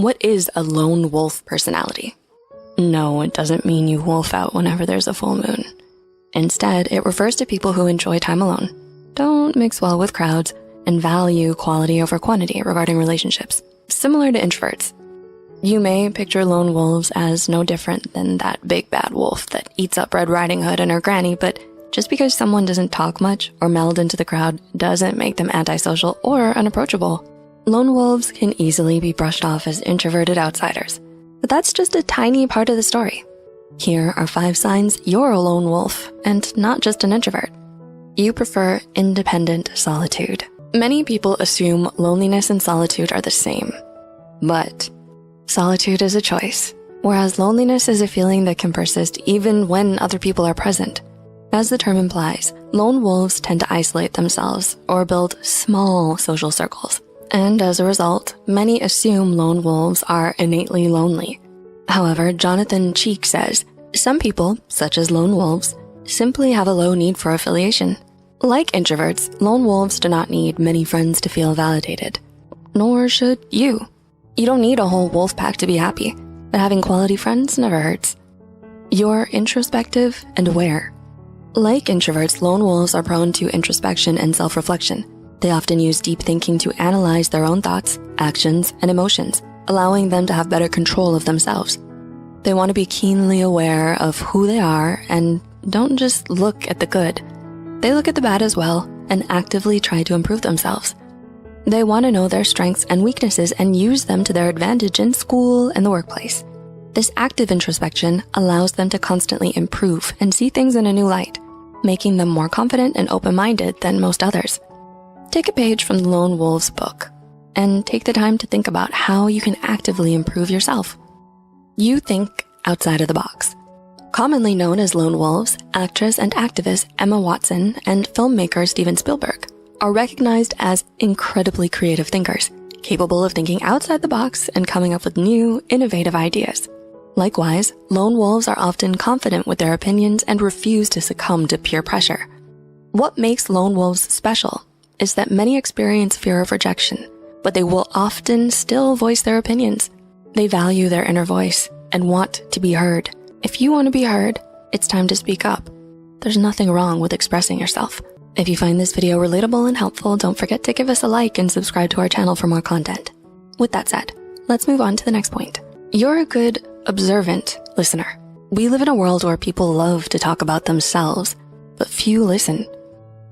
What is a lone wolf personality? No, it doesn't mean you wolf out whenever there's a full moon. Instead, it refers to people who enjoy time alone, don't mix well with crowds, and value quality over quantity regarding relationships, similar to introverts. You may picture lone wolves as no different than that big bad wolf that eats up Red Riding Hood and her granny, but just because someone doesn't talk much or meld into the crowd doesn't make them antisocial or unapproachable. Lone wolves can easily be brushed off as introverted outsiders, but that's just a tiny part of the story. Here are 5 signs you're a lone wolf and not just an introvert. You prefer independent solitude. Many people assume loneliness and solitude are the same, but solitude is a choice, whereas loneliness is a feeling that can persist even when other people are present. As the term implies, lone wolves tend to isolate themselves or build small social circles. And as a result, many assume lone wolves are innately lonely. However, Jonathan Cheek says, some people, such as lone wolves, simply have a low need for affiliation. Like introverts, lone wolves do not need many friends to feel validated. Nor should you. You don't need a whole wolf pack to be happy, but having quality friends never hurts. You're introspective and aware. Like introverts, lone wolves are prone to introspection and self-reflection. They often use deep thinking to analyze their own thoughts, actions, and emotions, allowing them to have better control of themselves. They want to be keenly aware of who they are and don't just look at the good. They look at the bad as well and actively try to improve themselves. They want to know their strengths and weaknesses and use them to their advantage in school and the workplace. This active introspection allows them to constantly improve and see things in a new light, making them more confident and open-minded than most others. Take a page from the Lone Wolf's book and take the time to think about how you can actively improve yourself. You think outside of the box. Commonly known as lone wolves, actress and activist Emma Watson and filmmaker Steven Spielberg are recognized as incredibly creative thinkers, capable of thinking outside the box and coming up with new, innovative ideas. Likewise, lone wolves are often confident with their opinions and refuse to succumb to peer pressure. What makes lone wolves special is that many experience fear of rejection, but they will often still voice their opinions. They value their inner voice and want to be heard. If you want to be heard, it's time to speak up. There's nothing wrong with expressing yourself. If you find this video relatable and helpful, don't forget to give us a like and subscribe to our channel for more content. With that said, let's move on to the next point. You're a good, observant listener. We live in a world where people love to talk about themselves, but few listen.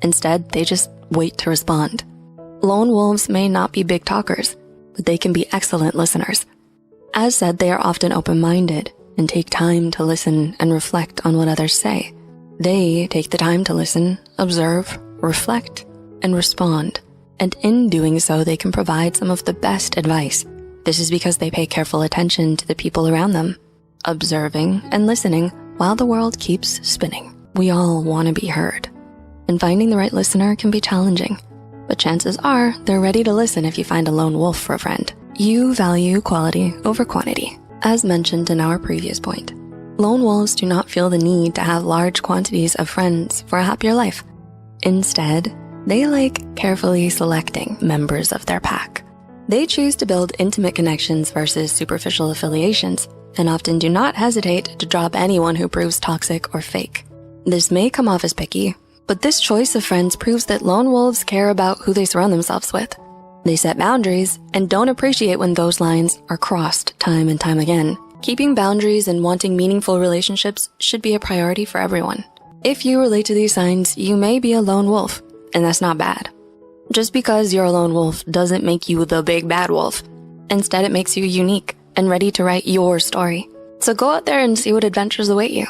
Instead, they just wait to respond. Lone wolves may not be big talkers, but they can be excellent listeners. As said, they are often open-minded and take time to listen and reflect on what others say. They take the time to listen, observe, reflect, and respond. And in doing so, they can provide some of the best advice. This is because they pay careful attention to the people around them, observing and listening while the world keeps spinning. We all want to be heard, and finding the right listener can be challenging, but chances are they're ready to listen if you find a lone wolf for a friend. You value quality over quantity. As mentioned in our previous point, lone wolves do not feel the need to have large quantities of friends for a happier life. Instead, they like carefully selecting members of their pack. They choose to build intimate connections versus superficial affiliations, and often do not hesitate to drop anyone who proves toxic or fake. This may come off as picky, but this choice of friends proves that lone wolves care about who they surround themselves with. They set boundaries and don't appreciate when those lines are crossed time and time again. Keeping boundaries and wanting meaningful relationships should be a priority for everyone. If you relate to these signs, you may be a lone wolf, and that's not bad. Just because you're a lone wolf doesn't make you the big bad wolf. Instead, it makes you unique and ready to write your story. So go out there and see what adventures await you.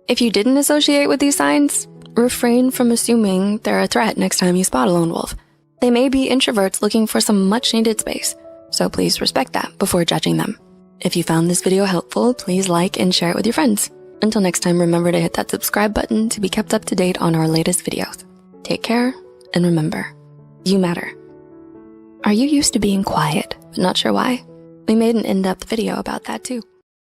If you didn't associate with these signs, refrain from assuming they're a threat next time you spot a lone wolf. They may be introverts looking for some much needed space, so please respect that before judging them. If you found this video helpful, please like and share it with your friends. Until next time, remember to hit that subscribe button to be kept up to date on our latest videos. Take care, and remember, you matter. Are you used to being quiet, but not sure why? We made an in-depth video about that too.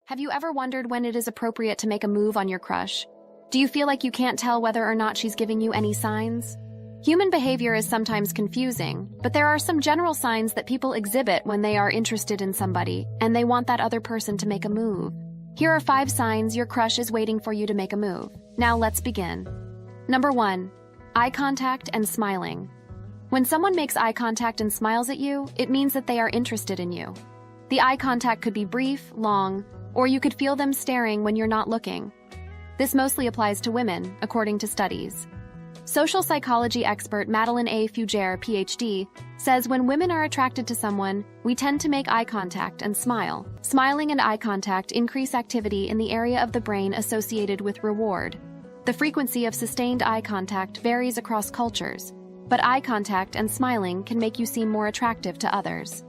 Have you ever wondered when it is appropriate to make a move on your crush? Do you feel like you can't tell whether or not she's giving you any signs? Human behavior is sometimes confusing, but there are some general signs that people exhibit when they are interested in somebody and they want that other person to make a move. Here are 5 signs your crush is waiting for you to make a move. Now let's begin. Number 1. Eye contact and smiling. When someone makes eye contact and smiles at you, it means that they are interested in you. The eye contact could be brief, long, or you could feel them staring when you're not looking. This mostly applies to women, according to studies. Social psychology expert Madeleine A. Fugere, PhD, says when women are attracted to someone, we tend to make eye contact and smile. Smiling and eye contact increase activity in the area of the brain associated with reward. The frequency of sustained eye contact varies across cultures, but eye contact and smiling can make you seem more attractive to others.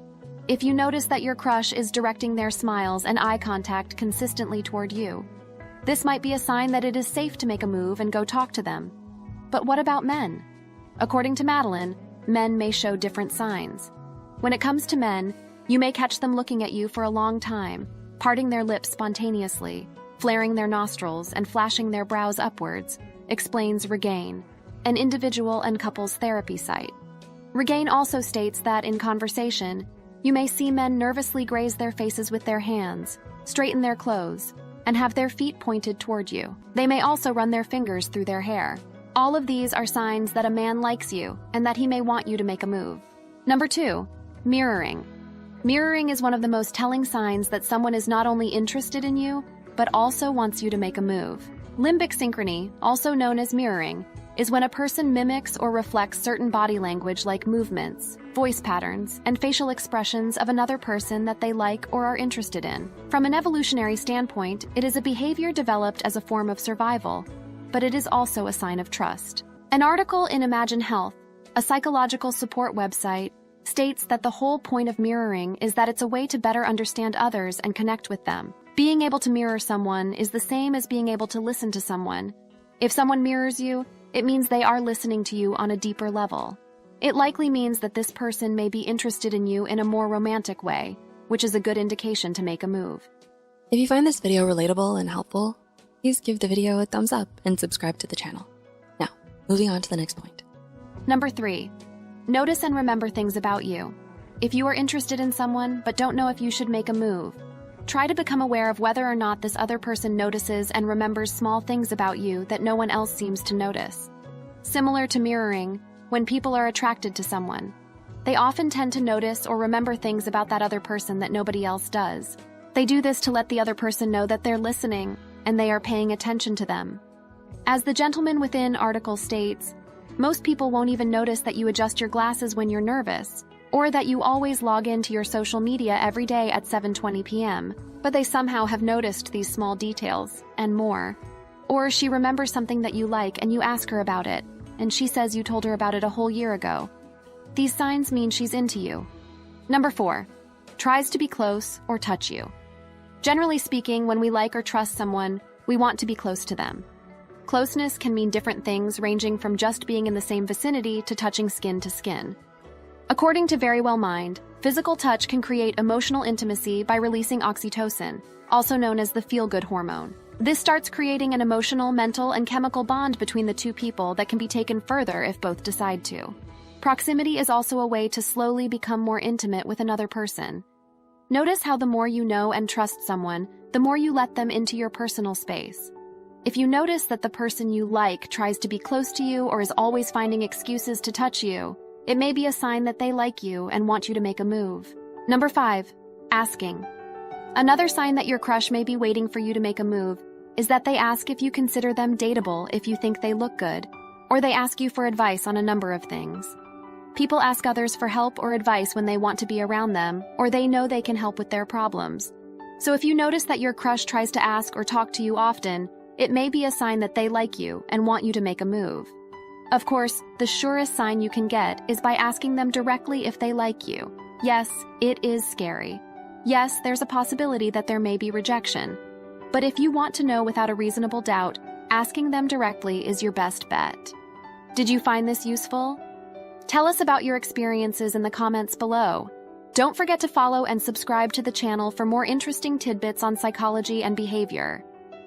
If you notice that your crush is directing their smiles and eye contact consistently toward you, this might be a sign that it is safe to make a move and go talk to them. But what about men? According to Madeleine, men may show different signs. When it comes to men, you may catch them looking at you for a long time, parting their lips spontaneously, flaring their nostrils, and flashing their brows upwards, explains Regain, an individual and couples therapy site. Regain also states that in conversation, you may see men nervously graze their faces with their hands, straighten their clothes, and have their feet pointed toward you. They may also run their fingers through their hair. All of these are signs that a man likes you and that he may want you to make a move. Number 2, mirroring. Mirroring is one of the most telling signs that someone is not only interested in you, but also wants you to make a move. Limbic synchrony, also known as mirroring, is when a person mimics or reflects certain body language like movements, voice patterns, and facial expressions of another person that they like or are interested in. From an evolutionary standpoint, it is a behavior developed as a form of survival, but it is also a sign of trust. An article in Imagine Health, a psychological support website, states that the whole point of mirroring is that it's a way to better understand others and connect with them. Being able to mirror someone is the same as being able to listen to someone. If someone mirrors you, it means they are listening to you on a deeper level. It likely means that this person may be interested in you in a more romantic way, which is a good indication to make a move. If you find this video relatable and helpful, please give the video a thumbs up and subscribe to the channel. Now, moving on to the next point. Number 3, notice and remember things about you. If you are interested in someone but don't know if you should make a move, try to become aware of whether or not this other person notices and remembers small things about you that no one else seems to notice. Similar to mirroring, when people are attracted to someone, they often tend to notice or remember things about that other person that nobody else does. They do this to let the other person know that they're listening and they are paying attention to them. As the gentleman within article states, most people won't even notice that you adjust your glasses when you're nervous, or that you always log into your social media every day at 7:20 p.m., but they somehow have noticed these small details, and more. Or she remembers something that you like and you ask her about it, and she says you told her about it a whole year ago. These signs mean she's into you. Number 4, tries to be close or touch you. Generally speaking, when we like or trust someone, we want to be close to them. Closeness can mean different things, ranging from just being in the same vicinity to touching skin to skin. According to Verywell Mind, physical touch can create emotional intimacy by releasing oxytocin, also known as the feel-good hormone. This starts creating an emotional, mental, and chemical bond between the two people that can be taken further if both decide to. Proximity is also a way to slowly become more intimate with another person. Notice how the more you know and trust someone, the more you let them into your personal space. If you notice that the person you like tries to be close to you or is always finding excuses to touch you, it may be a sign that they like you and want you to make a move. Number 5, asking. Another sign that your crush may be waiting for you to make a move is that they ask if you consider them dateable if you think they look good, or they ask you for advice on a number of things. People ask others for help or advice when they want to be around them, or they know they can help with their problems. So if you notice that your crush tries to ask or talk to you often, it may be a sign that they like you and want you to make a move. Of course, the surest sign you can get is by asking them directly if they like you. Yes, it is scary. Yes, there's a possibility that there may be rejection. But if you want to know without a reasonable doubt, asking them directly is your best bet. Did you find this useful? Tell us about your experiences in the comments below. Don't forget to follow and subscribe to the channel for more interesting tidbits on psychology and behavior.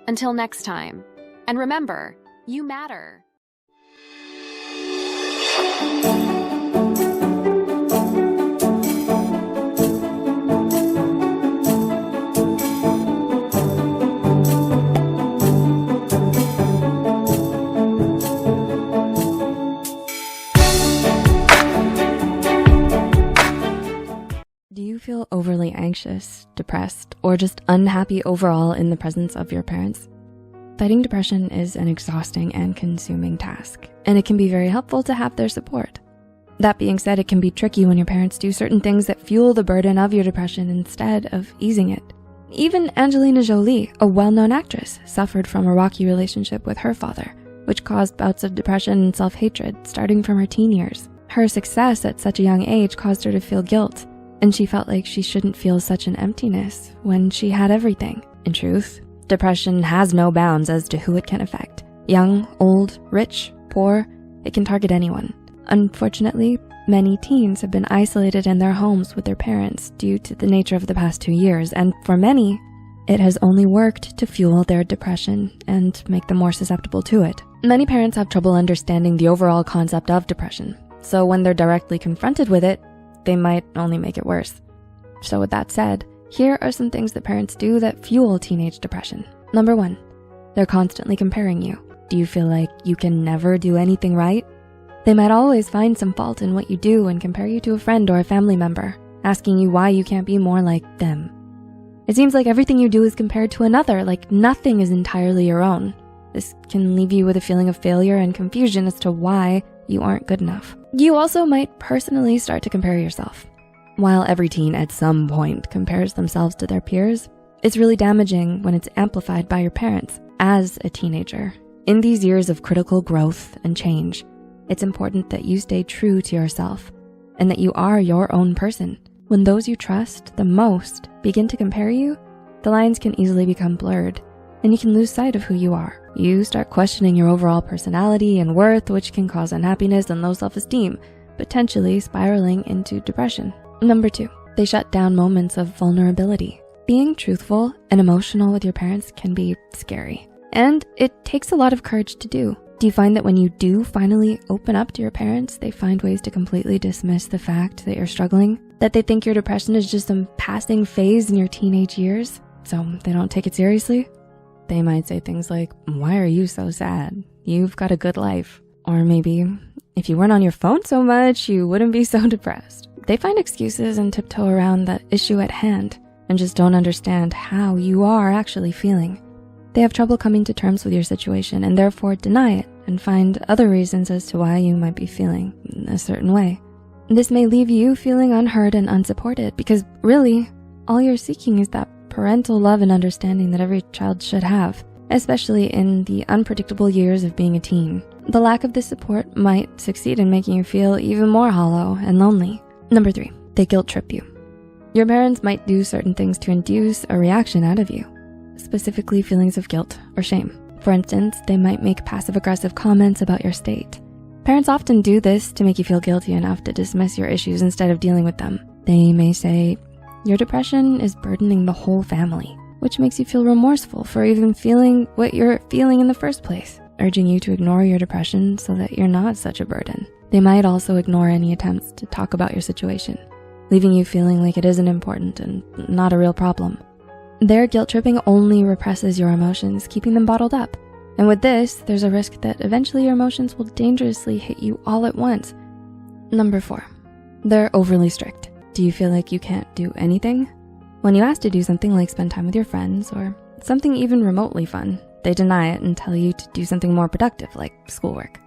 Until next time. And remember, you matter. Do you feel overly anxious, depressed, or just unhappy overall in the presence of your parents? Fighting depression is an exhausting and consuming task, and it can be very helpful to have their support. That being said, it can be tricky when your parents do certain things that fuel the burden of your depression instead of easing it. Even Angelina Jolie, a well-known actress, suffered from a rocky relationship with her father, which caused bouts of depression and self-hatred starting from her teen years. Her success at such a young age caused her to feel guilt, and she felt like she shouldn't feel such an emptiness when she had everything. In truth, depression has no bounds as to who it can affect. Young, old, rich, poor, it can target anyone. Unfortunately, many teens have been isolated in their homes with their parents due to the nature of the past 2 years, and for many, it has only worked to fuel their depression and make them more susceptible to it. Many parents have trouble understanding the overall concept of depression, so when they're directly confronted with it, they might only make it worse. So with that said, here are some things that parents do that fuel teenage depression. Number 1, they're constantly comparing you. Do you feel like you can never do anything right? They might always find some fault in what you do and compare you to a friend or a family member, asking you why you can't be more like them. It seems like everything you do is compared to another, like nothing is entirely your own. This can leave you with a feeling of failure and confusion as to why you aren't good enough. You also might personally start to compare yourself. While every teen at some point compares themselves to their peers, it's really damaging when it's amplified by your parents. As a teenager, in these years of critical growth and change, it's important that you stay true to yourself and that you are your own person. When those you trust the most begin to compare you, the lines can easily become blurred and you can lose sight of who you are. You start questioning your overall personality and worth, which can cause unhappiness and low self-esteem, potentially spiraling into depression. Number 2, they shut down moments of vulnerability. Being truthful and emotional with your parents can be scary, and it takes a lot of courage to do. Do you find that when you do finally open up to your parents, they find ways to completely dismiss the fact that you're struggling? That they think your depression is just some passing phase in your teenage years, so they don't take it seriously? They might say things like, "Why are you so sad? You've got a good life." Or maybe, "If you weren't on your phone so much, you wouldn't be so depressed." They find excuses and tiptoe around the issue at hand and just don't understand how you are actually feeling. They have trouble coming to terms with your situation and therefore deny it and find other reasons as to why you might be feeling a certain way. This may leave you feeling unheard and unsupported because really, all you're seeking is that parental love and understanding that every child should have, especially in the unpredictable years of being a teen. The lack of this support might succeed in making you feel even more hollow and lonely. Number 3, they guilt trip you. Your parents might do certain things to induce a reaction out of you, specifically feelings of guilt or shame. For instance, they might make passive-aggressive comments about your state. Parents often do this to make you feel guilty enough to dismiss your issues instead of dealing with them. They may say, "Your depression is burdening the whole family," which makes you feel remorseful for even feeling what you're feeling in the first place, urging you to ignore your depression so that you're not such a burden. They might also ignore any attempts to talk about your situation, leaving you feeling like it isn't important and not a real problem. Their guilt tripping only represses your emotions, keeping them bottled up. And with this, there's a risk that eventually your emotions will dangerously hit you all at once. Number 4, they're overly strict. Do you feel like you can't do anything? When you ask to do something like spend time with your friends or something even remotely fun, they deny it and tell you to do something more productive like schoolwork.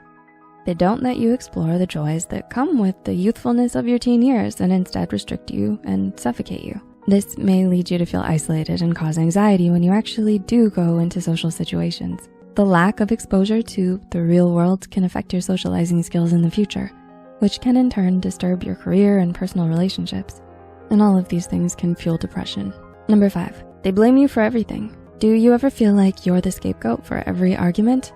They don't let you explore the joys that come with the youthfulness of your teen years and instead restrict you and suffocate you. This may lead you to feel isolated and cause anxiety when you actually do go into social situations. The lack of exposure to the real world can affect your socializing skills in the future, which can in turn disturb your career and personal relationships. And all of these things can fuel depression. Number 5, they blame you for everything. Do you ever feel like you're the scapegoat for every argument?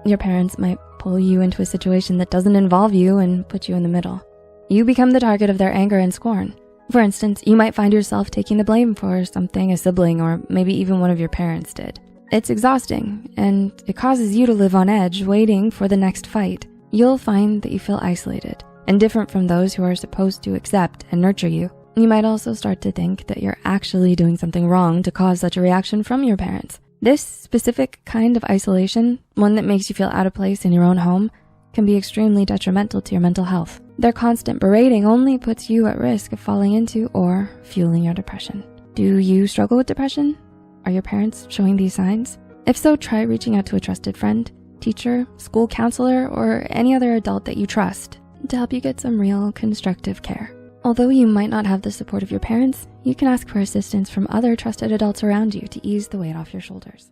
Your parents might pull you into a situation that doesn't involve you and put you in the middle. You become the target of their anger and scorn. For instance, you might find yourself taking the blame for something a sibling or maybe even one of your parents did. It's exhausting, and it causes you to live on edge, waiting for the next fight. you'll find that you feel isolated and different from those who are supposed to accept and nurture you. You might also start to think that you're actually doing something wrong to cause such a reaction from your parents. This specific kind of isolation, one that makes you feel out of place in your own home, can be extremely detrimental to your mental health. Their constant berating only puts you at risk of falling into or fueling your depression. Do you struggle with depression? Are your parents showing these signs? If so, try reaching out to a trusted friend, teacher, school counselor, or any other adult that you trust to help you get some real constructive care. Although you might not have the support of your parents, you can ask for assistance from other trusted adults around you to ease the weight off your shoulders.